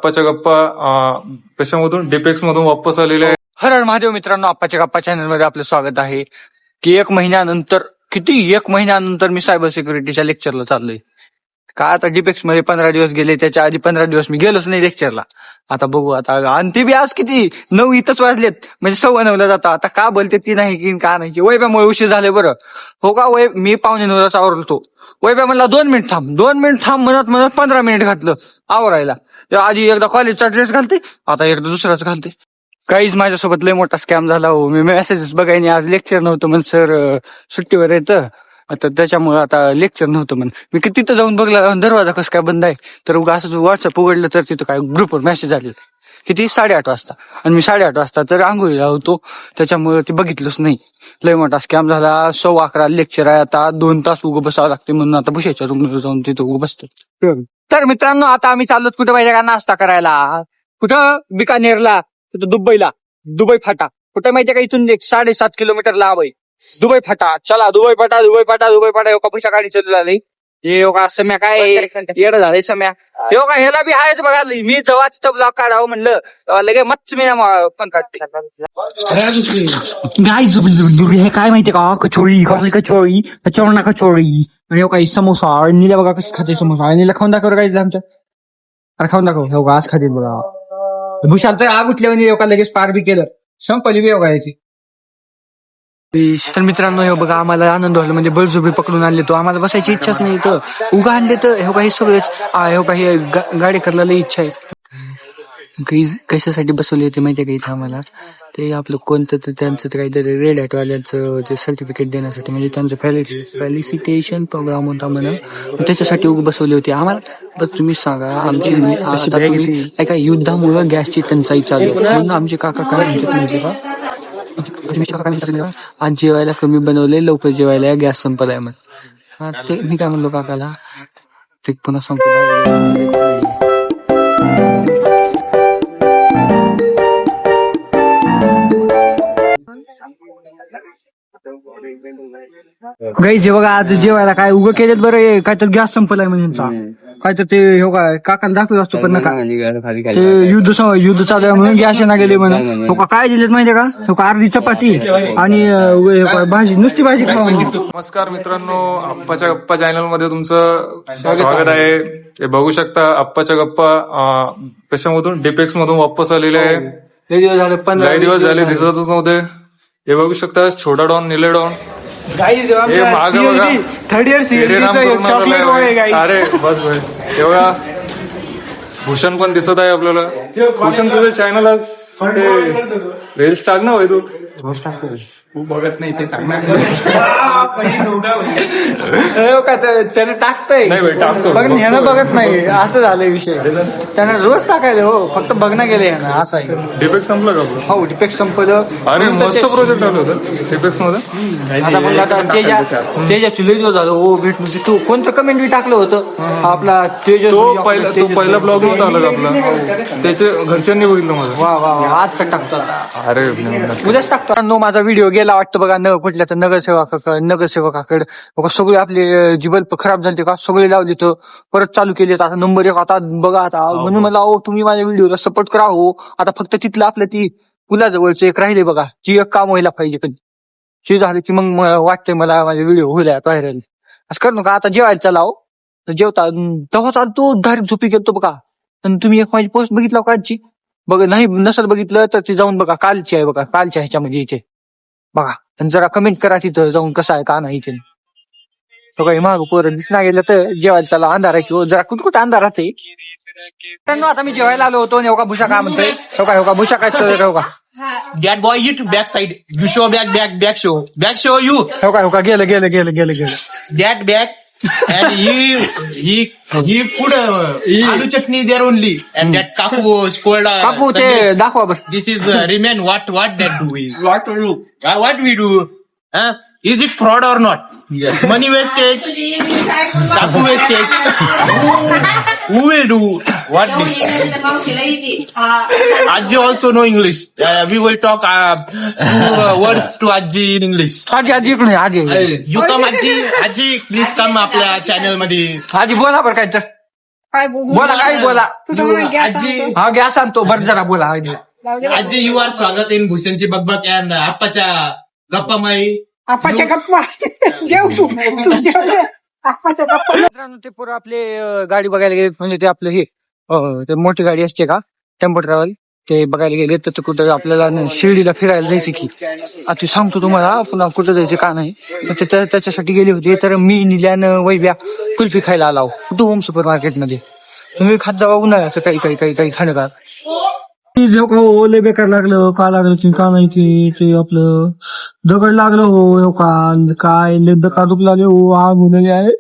आप्पाच्या गप्पा कशामधून डिपेक्स मधून वापस आलेले आहे. हर हर महादेव मित्रांनो, आप्पाच्या गप्पा चॅनल मध्ये आपलं स्वागत आहे. की एक महिन्यानंतर मी सायबर सिक्युरिटीच्या लेक्चरला चाललोय. का आता डिपेक्स मध्ये 15 दिवस गेले, त्याच्या आधी 15 दिवस मी गेलोच नाही लेक्चरला. आता बघू आता, आणि ते बी आज किती 9 इथंच वाजलेत, म्हणजे 9:15 जातं. आता का बोलते ती नाही की का नाही की वैभ्यामुळे उशीर झाले बरं हो का. मी 8:45 आवरतो. वैभ्या म्हणला 2 मिनिट थांब म्हणत 15 मिनिट घातलं आवरायला. आधी एकदा कॉलेजचा ड्रेस घालते, आता एकदा दुसराच घालते. काहीच माझ्यासोबत लय मोठा स्कॅम झाला हो. मी मेसेजेस बघायने, आज लेक्चर नव्हतं म्हण सर, सुट्टीवर येतं. आता त्याच्यामुळे आता लेक्चर नव्हतं म्हण. मी किती तिथं जाऊन बघला, दरवाजा कसं काय बंद आहे. तर असं व्हॉट्सअप उघडलं तर तिथं काय ग्रुपवर मेसेज आले. किती 8:30 वाजता, आणि मी 8:30 वाजता तर आंघोळीला होतो, त्याच्यामुळे ते बघितलंच नाही. लय मोठा स्कॅम झाला. 11:15 लेक्चर आहे, आता 2 तास उगं बसावं लागते, म्हणून आता भुशाच्या रूमवर जाऊन तिथं उगं बसतो. तर मित्रांनो, आता आम्ही चाललो कुठं पाहिजे का नाश्ता करायला. कुठं? बिकानेरला, तिथं दुबई फाटा. कुठं माहितीये का, इथून 7.5 किलोमीटर लांब आहे दुबई फाटा. चला दुबई फाटा का भुशा गाडी चालू झाली. हे का सम्या काय येडं झालंय सम्या. हे का ह्याला बी आहेच बघा. मी जेव्हा तिथं ब्लॉग काढावं म्हणलं लगे मच्छ मी पण काढते. हे काय माहितीये का, कचोरी आणि काही समोसा. नीला बघा कशी खाते समोसा. नीला खाऊन दाखव काय आमच्या. अरे खाऊन दाखव. हो का आज खाते बघा. भुशाल तर आग उठल्यावर का लगेच पार बी केलं, संपली बी याची. तर मित्रांनो, हे बघा आम्हाला आनंद व्हायला, म्हणजे बळजुबी पकडून आणले. तो आम्हाला बसायची इच्छाच नाही, तर उगा आणले. तर हे का हे सगळेच हे गाडी करायला इच्छा आहे. कशासाठी बसवली होती माहितीये का इथं आम्हाला, ते आपलं कोणतं तर त्यांचं काहीतरी रेड हॅट वाल्यांचं ते सर्टिफिकेट देण्यासाठी, म्हणजे त्यांचं फॅलिसिटेशन प्रोग्राम होता म्हणा, त्याच्यासाठी बसवली होती आम्हाला. बस तुम्ही सांगा, आमची एका युद्धामुळे गॅसची टंचाई चालू आहे, म्हणून आमचे काका काय म्हणजे का आज जेवायला कमी बनवले, लवकर जेवायला गॅस संपलाय मग. ते मी काय म्हणलो काकाला, ते पुन्हा संपलं. गाई जे बघा आज जेवायला काय उगं केलेत बरं. काय तर गॅस संपलाय म्हणजे काय तर ते हो काय काकाला दाखवत असतो, पण नका ते युद्ध चालू आहे म्हणून गॅस ना गेले म्हणून. हो का काय दिलेत माहितीये का, हो का अर्धी चपाती आणि भाजी, नुसती भाजी खावा. नमस्कार मित्रांनो, आप्पाच्या गप्पा चॅनल मध्ये तुमचं स्वागत आहे. हे बघू शकता, आप्पाच्या गप्पा कशामधून डिपेक्स मधून वापस आलेले आहे. लय दिवस झाले दिसतच नव्हते. हे बघू शकता, छोटा डॉन, निले don. Third year chocolate boy. अरे बस भाई, हे बघा भूषण पण दिसत आहे आपल्याला. भूषण तुझं चॅनल आज रील्स टाक ना भाई, तू रोज टाकतो. तू बघत नाही ते सांगणार. त्यानं टाकतोय नाही भाई, टाकतो. बघ ह्यानं बघत नाही, असं झालंय विषय. त्यानं रोज टाकायला हो, फक्त बघणं गेले ह्यानं, असं आहे. डिपेक्स संपलं का आपलं? हो डिपेक्स संपलं. अरे मस्त प्रोजेक्ट आलं होतं डिपेक्स मध्ये. आता मग आता तेजा चुलीच झालं हो भेट. म्हणजे तू कोणतं कमेंट बी टाकलं होतं आपला तेजस, तो पहिला ब्लॉग नव्हता आला आपला, त्याचे घरच्यांनी बघितलं माझं. वा वा आजचा टाकतो. अरे उद्याच टाकतो. माझा व्हिडिओ गेला वाटतं बघा, कुठल्या तर नगरसेवकाकडे. सगळे आपले जीवन खराब झाले का, सगळे लावले तर परत चालू केले. आता नंबर 1 आता बघा आता, म्हणून मला तुम्ही माझ्या व्हिडिओला सपोर्ट करा हो. आता फक्त तिथलं आपलं ती पुलाजवळचं एक राहिले बघा, जी एक काम व्हायला पाहिजे. पण ती झाली की मग वाटतंय मला माझे व्हिडिओ होईल व्हायरल. असं कर नका. आता जेवायला चला हो. जेवता तेव्हा तो डायरेक्ट झोपी गेलतो बघा. आणि तुम्ही एक माझी पोस्ट बघितला का आजची? बघ नाही नसल बघितलं तर ते जाऊन बघा, कालची आहे बघा, कालच्या ह्याच्यामध्ये इथे बघा. आणि जरा कमेंट करा तिथं जाऊन कसं आहे का नाही इथे. तो काही महाग पोरं दिसना गेलं तर जेवायला चला. अंधार आहे किंवा जरा कुठं अंधार राहते. आता मी जेवायला आलो होतो. नेवका भुशा काय म्हणतोय, हो का भुशा काय हो का. That boy hit backside. You show back show you. हो का गेलं. That back and he put aloo chutney there only. And that kaku scored. काकू ते दाखवा बस. This is remain what that do we? What we do? Huh? Is it fraud or not? Yes. Money wastage, kaku wastage. Who will do what this? Ajji also know English. We will talk words to Ajji in English. आजी इकडे आजी. You come Ajji, please come आपल्या channel मध्ये. आजी बोला बरं काय तर. बोला काही बोला आजी हा गॅस आणतो बरं जरा बोला आजी. आजी यू आर स्वागत इन भूषणची बकबक अँड आप्पाच्या गप्पा माई. आपाच्या गप्पा जेव तू जेव आपाच्या गप्पा. मित्रांनो ते पोरं आपले गाडी बघायला गेले म्हणजे ते आपलं हे ते मोठी गाडी असते का टेम्पो ट्रॅव्हल ते बघायला गेले तर कुठं आपल्याला शिर्डीला फिरायला जायचं की आता ते सांगतो तुम्हाला पुन्हा कुठं जायचं का नाही त्याच्यासाठी गेले होते तर मी निल्यानं वैव्या कुल्फी खायला आला कुठं होम सुपर मार्केटमध्ये तुम्ही खात जावा उन्हाळ्याचं काही खाणं का लय बेकार लागलं का लागलं की का नाही की ते आपलं दगड लागलं हो का काय लय बेकार दुख लागले हो आग होऊन आहे